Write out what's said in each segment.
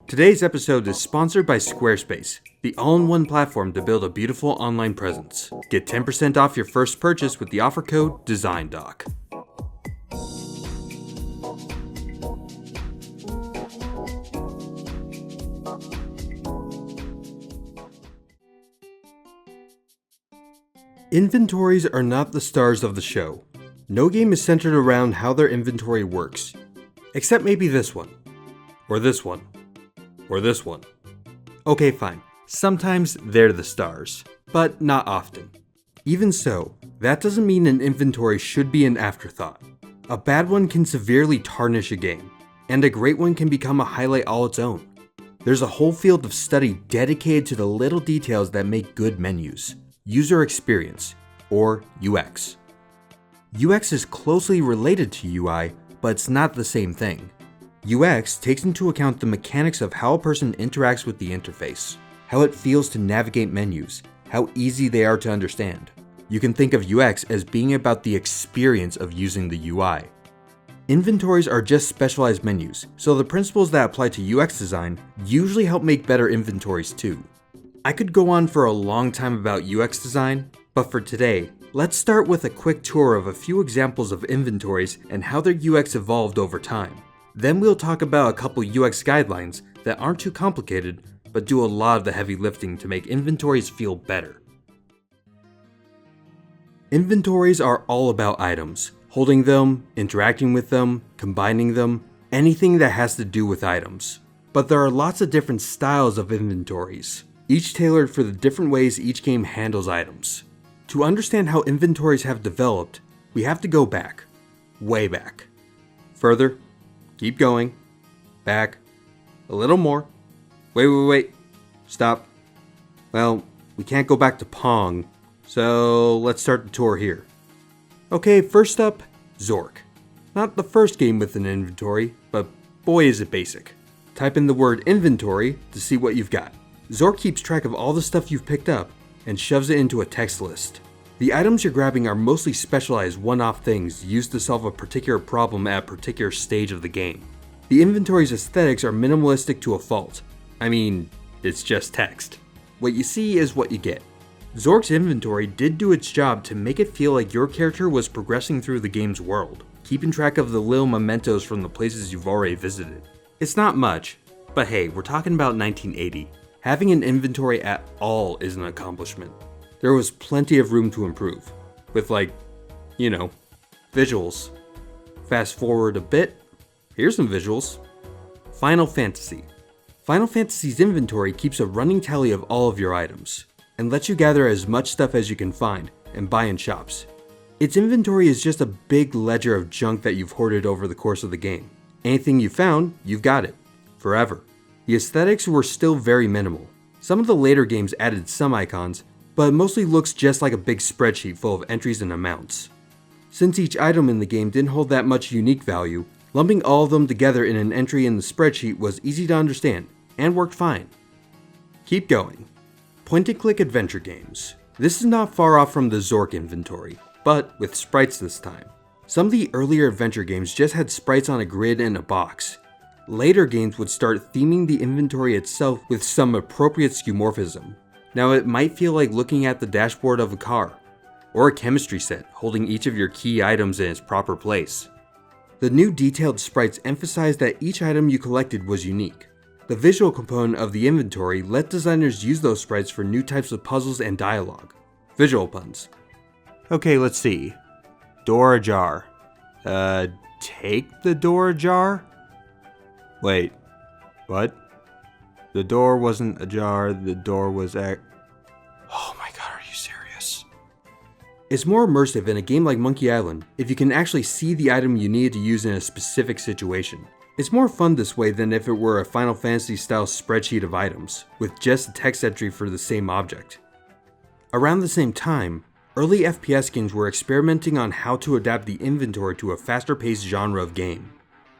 Today's episode is sponsored by Squarespace, the all-in-one platform to build a beautiful online presence. Get 10% off your first purchase with the offer code DESIGNDOC. Inventories are not the stars of the show. No game is centered around how their inventory works. Except maybe this one. Or this one. Or this one. Okay, fine. Sometimes they're the stars, but not often. Even so, that doesn't mean an inventory should be an afterthought. A bad one can severely tarnish a game, and a great one can become a highlight all its own. There's a whole field of study dedicated to the little details that make good menus. User experience, or UX. UX is closely related to UI, but it's not the same thing. UX takes into account the mechanics of how a person interacts with the interface, how it feels to navigate menus, how easy they are to understand. You can think of UX as being about the experience of using the UI. Inventories are just specialized menus, so the principles that apply to UX design usually help make better inventories too. I could go on for a long time about UX design, but for today, let's start with a quick tour of a few examples of inventories and how their UX evolved over time. Then we'll talk about a couple UX guidelines that aren't too complicated, but do a lot of the heavy lifting to make inventories feel better. Inventories are all about items, holding them, interacting with them, combining them, anything that has to do with items. But there are lots of different styles of inventories, each tailored for the different ways each game handles items. To understand how inventories have developed, we have to go back, way back. Further, keep going, back, a little more. Wait, stop. Well, we can't go back to Pong, so let's start the tour here. Okay, first up, Zork. Not the first game with an inventory, but boy is it basic. Type in the word inventory to see what you've got. Zork keeps track of all the stuff you've picked up and shoves it into a text list. The items you're grabbing are mostly specialized one-off things used to solve a particular problem at a particular stage of the game. The inventory's aesthetics are minimalistic to a fault. I mean, it's just text. What you see is what you get. Zork's inventory did do its job to make it feel like your character was progressing through the game's world, keeping track of the little mementos from the places you've already visited. It's not much, but hey, we're talking about 1980. Having an inventory at all is an accomplishment. There was plenty of room to improve, with visuals. Fast forward a bit, here's some visuals. Final Fantasy. Final Fantasy's inventory keeps a running tally of all of your items, and lets you gather as much stuff as you can find and buy in shops. Its inventory is just a big ledger of junk that you've hoarded over the course of the game. Anything you found, you've got it, forever. The aesthetics were still very minimal. Some of the later games added some icons, but it mostly looks just like a big spreadsheet full of entries and amounts. Since each item in the game didn't hold that much unique value, lumping all of them together in an entry in the spreadsheet was easy to understand, and worked fine. Keep going. Point-and-click adventure games. This is not far off from the Zork inventory, but with sprites this time. Some of the earlier adventure games just had sprites on a grid in a box. Later games would start theming the inventory itself with some appropriate skeuomorphism. Now it might feel like looking at the dashboard of a car, or a chemistry set holding each of your key items in its proper place. The new detailed sprites emphasized that each item you collected was unique. The visual component of the inventory let designers use those sprites for new types of puzzles and dialogue. Visual puns. Okay, let's see. Door ajar. Take the door ajar? Wait, what? The door wasn't ajar, the door was Oh my god, are you serious? It's more immersive in a game like Monkey Island if you can actually see the item you needed to use in a specific situation. It's more fun this way than if it were a Final Fantasy style spreadsheet of items, with just a text entry for the same object. Around the same time, early FPS games were experimenting on how to adapt the inventory to a faster paced genre of game.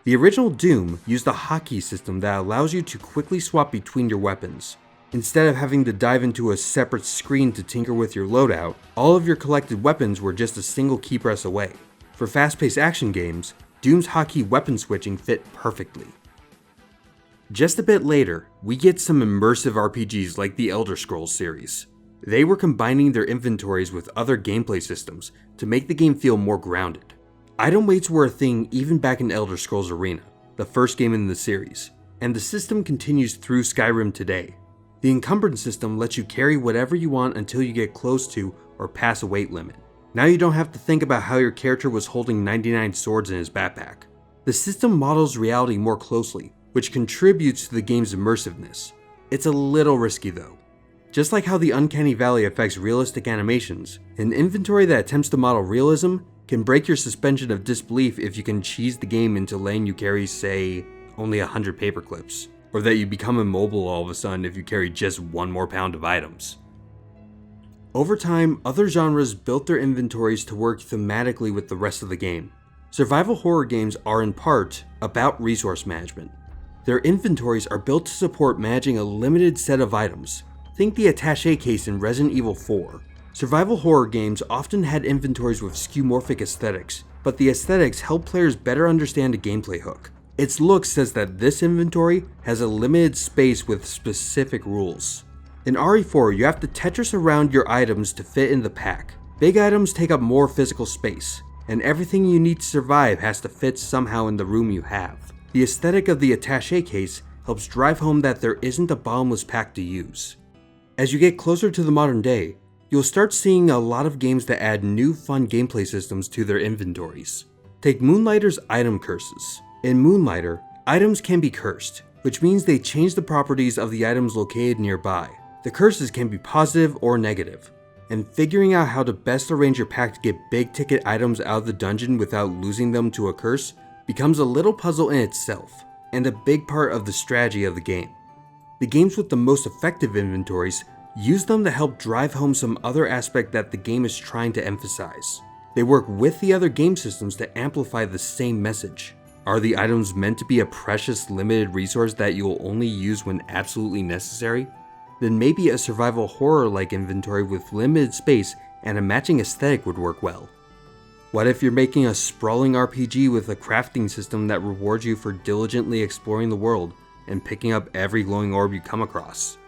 The original Doom used a hotkey system that allows you to quickly swap between your weapons. Instead of having to dive into a separate screen to tinker with your loadout, all of your collected weapons were just a single key press away. For fast-paced action games, Doom's hotkey weapon switching fit perfectly. Just a bit later, we get some immersive RPGs like the Elder Scrolls series. They were combining their inventories with other gameplay systems to make the game feel more grounded. Item weights were a thing even back in Elder Scrolls Arena, the first game in the series, and the system continues through Skyrim today. The encumbrance system lets you carry whatever you want until you get close to or pass a weight limit. Now you don't have to think about how your character was holding 99 swords in his backpack. The system models reality more closely, which contributes to the game's immersiveness. It's a little risky though. Just like how the uncanny valley affects realistic animations, an inventory that attempts to model realism can break your suspension of disbelief if you can cheese the game into letting you carry, say, only 100 paper clips, or that you become immobile all of a sudden if you carry just 1 more pound of items. Over time, other genres built their inventories to work thematically with the rest of the game. Survival horror games are in part about resource management. Their inventories are built to support managing a limited set of items. Think the attaché case in Resident Evil 4. Survival horror games often had inventories with skeuomorphic aesthetics, but the aesthetics help players better understand a gameplay hook. Its look says that this inventory has a limited space with specific rules. In RE4, you have to Tetris around your items to fit in the pack. Big items take up more physical space, and everything you need to survive has to fit somehow in the room you have. The aesthetic of the attaché case helps drive home that there isn't a bottomless pack to use. As you get closer to the modern day, you'll start seeing a lot of games that add new fun gameplay systems to their inventories. Take Moonlighter's item curses. In Moonlighter, items can be cursed, which means they change the properties of the items located nearby. The curses can be positive or negative, and figuring out how to best arrange your pack to get big ticket items out of the dungeon without losing them to a curse becomes a little puzzle in itself, and a big part of the strategy of the game. The games with the most effective inventories use them to help drive home some other aspect that the game is trying to emphasize. They work with the other game systems to amplify the same message. Are the items meant to be a precious limited resource that you'll only use when absolutely necessary? Then maybe a survival horror-like inventory with limited space and a matching aesthetic would work well. What if you're making a sprawling RPG with a crafting system that rewards you for diligently exploring the world and picking up every glowing orb you come across?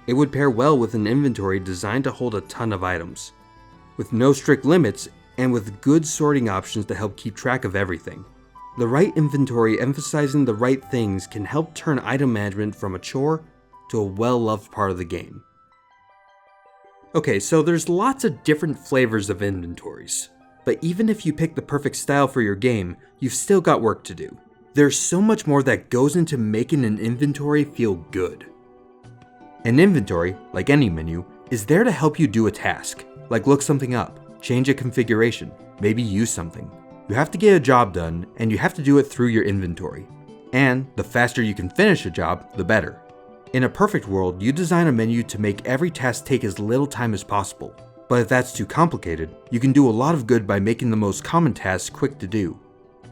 It would pair well with an inventory designed to hold a ton of items, with no strict limits and with good sorting options to help keep track of everything. The right inventory emphasizing the right things can help turn item management from a chore to a well-loved part of the game. Okay, so there's lots of different flavors of inventories, but even if you pick the perfect style for your game, you've still got work to do. There's so much more that goes into making an inventory feel good. An inventory, like any menu, is there to help you do a task, like look something up, change a configuration, maybe use something. You have to get a job done, and you have to do it through your inventory. And the faster you can finish a job, the better. In a perfect world, you design a menu to make every task take as little time as possible. But if that's too complicated, you can do a lot of good by making the most common tasks quick to do.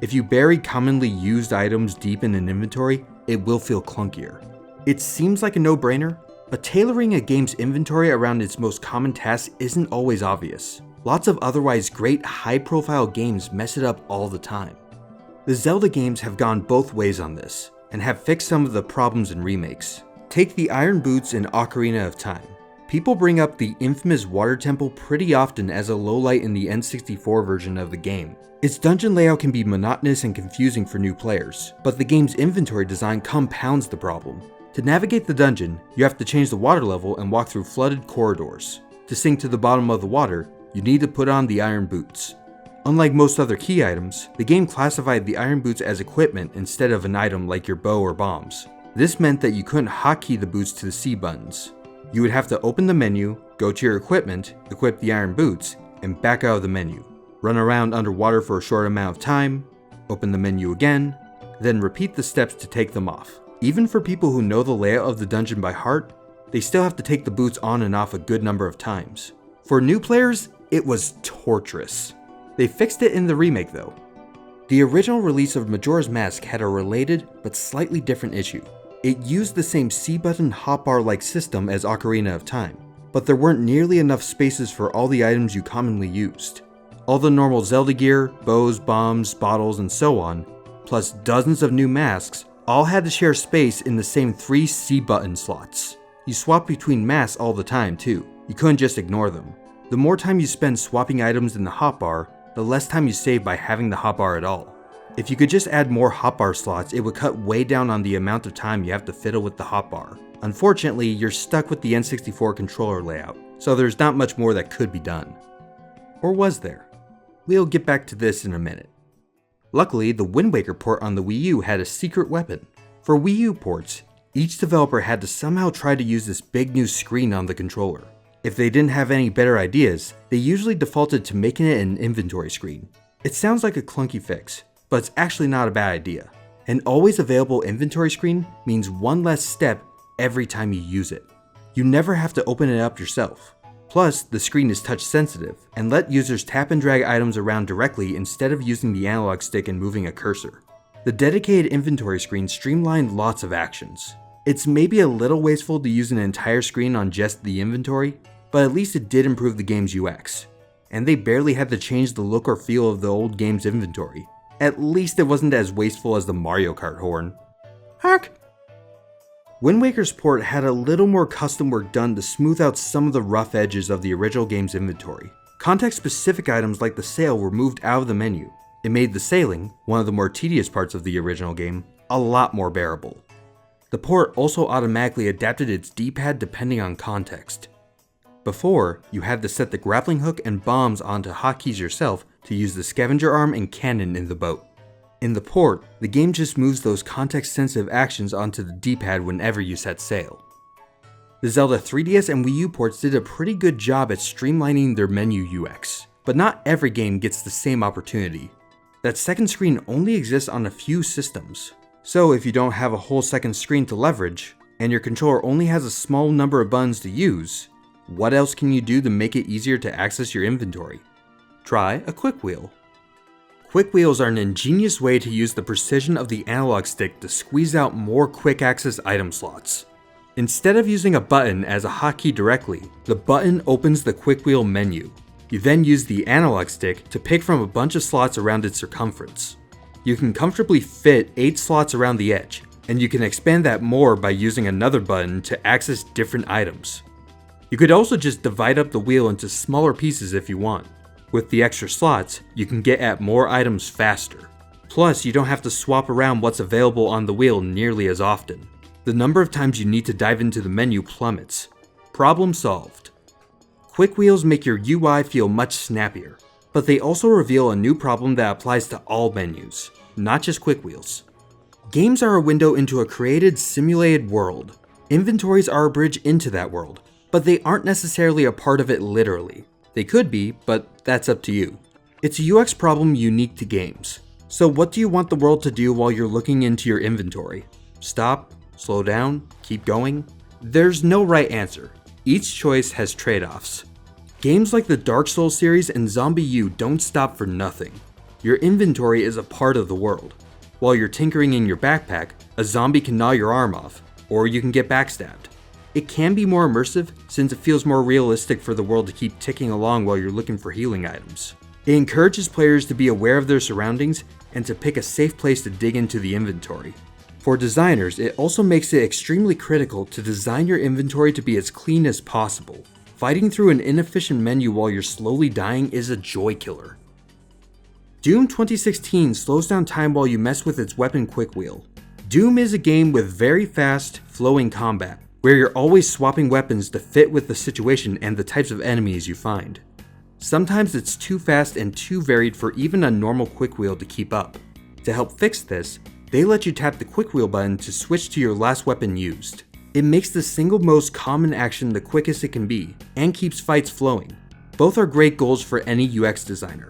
If you bury commonly used items deep in an inventory, it will feel clunkier. It seems like a no-brainer, but tailoring a game's inventory around its most common tasks isn't always obvious. Lots of otherwise great high-profile games mess it up all the time. The Zelda games have gone both ways on this, and have fixed some of the problems in remakes. Take the Iron Boots in Ocarina of Time. People bring up the infamous Water Temple pretty often as a lowlight in the N64 version of the game. Its dungeon layout can be monotonous and confusing for new players, but the game's inventory design compounds the problem. To navigate the dungeon, you have to change the water level and walk through flooded corridors. To sink to the bottom of the water, you need to put on the Iron Boots. Unlike most other key items, the game classified the Iron Boots as equipment instead of an item like your bow or bombs. This meant that you couldn't hotkey the boots to the C buttons. You would have to open the menu, go to your equipment, equip the Iron Boots, and back out of the menu. Run around underwater for a short amount of time, open the menu again, then repeat the steps to take them off. Even for people who know the layout of the dungeon by heart, they still have to take the boots on and off a good number of times. For new players, it was torturous. They fixed it in the remake though. The original release of Majora's Mask had a related but slightly different issue. It used the same C-button hotbar-like system as Ocarina of Time, but there weren't nearly enough spaces for all the items you commonly used. All the normal Zelda gear, bows, bombs, bottles, and so on, plus dozens of new masks, all had to share space in the same 3 C button slots. You swapped between masks all the time too, you couldn't just ignore them. The more time you spend swapping items in the hotbar, the less time you save by having the hotbar at all. If you could just add more hotbar slots, it would cut way down on the amount of time you have to fiddle with the hotbar. Unfortunately, you're stuck with the N64 controller layout, so there's not much more that could be done. Or was there? We'll get back to this in a minute. Luckily, the Wind Waker port on the Wii U had a secret weapon. For Wii U ports, each developer had to somehow try to use this big new screen on the controller. If they didn't have any better ideas, they usually defaulted to making it an inventory screen. It sounds like a clunky fix, but it's actually not a bad idea. An always available inventory screen means one less step every time you use it. You never have to open it up yourself. Plus, the screen is touch sensitive and let users tap and drag items around directly instead of using the analog stick and moving a cursor. The dedicated inventory screen streamlined lots of actions. It's maybe a little wasteful to use an entire screen on just the inventory, but at least it did improve the game's UX. And they barely had to change the look or feel of the old game's inventory. At least it wasn't as wasteful as the Mario Kart horn. Heck! Wind Waker's port had a little more custom work done to smooth out some of the rough edges of the original game's inventory. Context-specific items like the sail were moved out of the menu. It made the sailing, one of the more tedious parts of the original game, a lot more bearable. The port also automatically adapted its D-pad depending on context. Before, you had to set the grappling hook and bombs onto hotkeys yourself to use the scavenger arm and cannon in the boat. In the port, the game just moves those context-sensitive actions onto the D-pad whenever you set sail. The Zelda 3DS and Wii U ports did a pretty good job at streamlining their menu UX, but not every game gets the same opportunity. That second screen only exists on a few systems, so if you don't have a whole second screen to leverage, and your controller only has a small number of buttons to use, what else can you do to make it easier to access your inventory? Try a quick wheel. Quick wheels are an ingenious way to use the precision of the analog stick to squeeze out more quick access item slots. Instead of using a button as a hotkey directly, the button opens the quick wheel menu. You then use the analog stick to pick from a bunch of slots around its circumference. You can comfortably fit 8 slots around the edge, and you can expand that more by using another button to access different items. You could also just divide up the wheel into smaller pieces if you want. With the extra slots, you can get at more items faster. Plus, you don't have to swap around what's available on the wheel nearly as often. The number of times you need to dive into the menu plummets. Problem solved. Quick wheels make your UI feel much snappier, but they also reveal a new problem that applies to all menus, not just quick wheels. Games are a window into a created, simulated world. Inventories are a bridge into that world, but they aren't necessarily a part of it literally. They could be, but that's up to you. It's a UX problem unique to games. So what do you want the world to do while you're looking into your inventory? Stop? Slow down? Keep going? There's no right answer. Each choice has trade-offs. Games like the Dark Souls series and Zombie U don't stop for nothing. Your inventory is a part of the world. While you're tinkering in your backpack, a zombie can gnaw your arm off, or you can get backstabbed. It can be more immersive since it feels more realistic for the world to keep ticking along while you're looking for healing items. It encourages players to be aware of their surroundings and to pick a safe place to dig into the inventory. For designers, it also makes it extremely critical to design your inventory to be as clean as possible. Fighting through an inefficient menu while you're slowly dying is a joy killer. Doom 2016 slows down time while you mess with its weapon quick wheel. Doom is a game with very fast, flowing combat, where you're always swapping weapons to fit with the situation and the types of enemies you find. Sometimes it's too fast and too varied for even a normal quick wheel to keep up. To help fix this, they let you tap the quick wheel button to switch to your last weapon used. It makes the single most common action the quickest it can be, and keeps fights flowing. Both are great goals for any UX designer.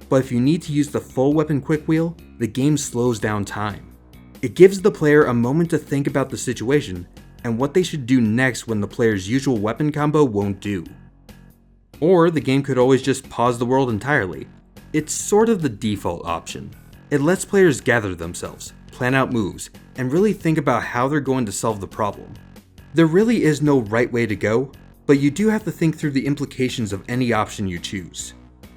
But if you need to use the full weapon quick wheel, the game slows down time. It gives the player a moment to think about the situation and what they should do next when the player's usual weapon combo won't do. Or the game could always just pause the world entirely. It's sort of the default option. It lets players gather themselves, plan out moves, and really think about how they're going to solve the problem. There really is no right way to go, but you do have to think through the implications of any option you choose.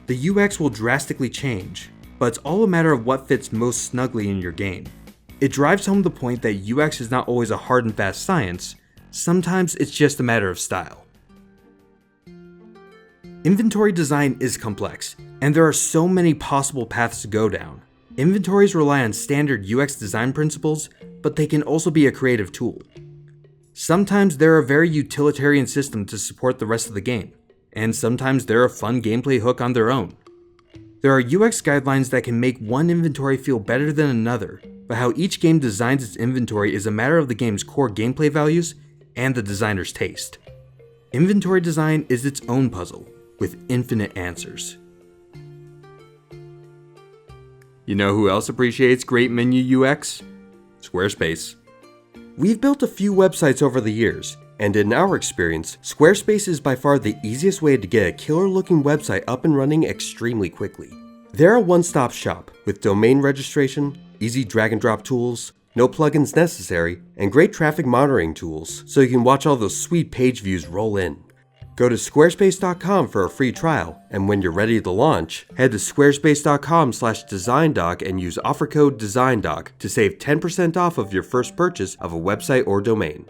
The UX will drastically change, but it's all a matter of what fits most snugly in your game. It drives home the point that UX is not always a hard and fast science, sometimes it's just a matter of style. Inventory design is complex, and there are so many possible paths to go down. Inventories rely on standard UX design principles, but they can also be a creative tool. Sometimes they're a very utilitarian system to support the rest of the game, and sometimes they're a fun gameplay hook on their own. There are UX guidelines that can make one inventory feel better than another, but how each game designs its inventory is a matter of the game's core gameplay values and the designer's taste. Inventory design is its own puzzle, with infinite answers. You know who else appreciates great menu UX? Squarespace. We've built a few websites over the years, and in our experience, Squarespace is by far the easiest way to get a killer-looking website up and running extremely quickly. They're a one-stop shop with domain registration, easy drag-and-drop tools, no plugins necessary, and great traffic monitoring tools so you can watch all those sweet page views roll in. Go to squarespace.com for a free trial, and when you're ready to launch, head to squarespace.com/designdoc and use offer code DESIGNDOC to save 10% off of your first purchase of a website or domain.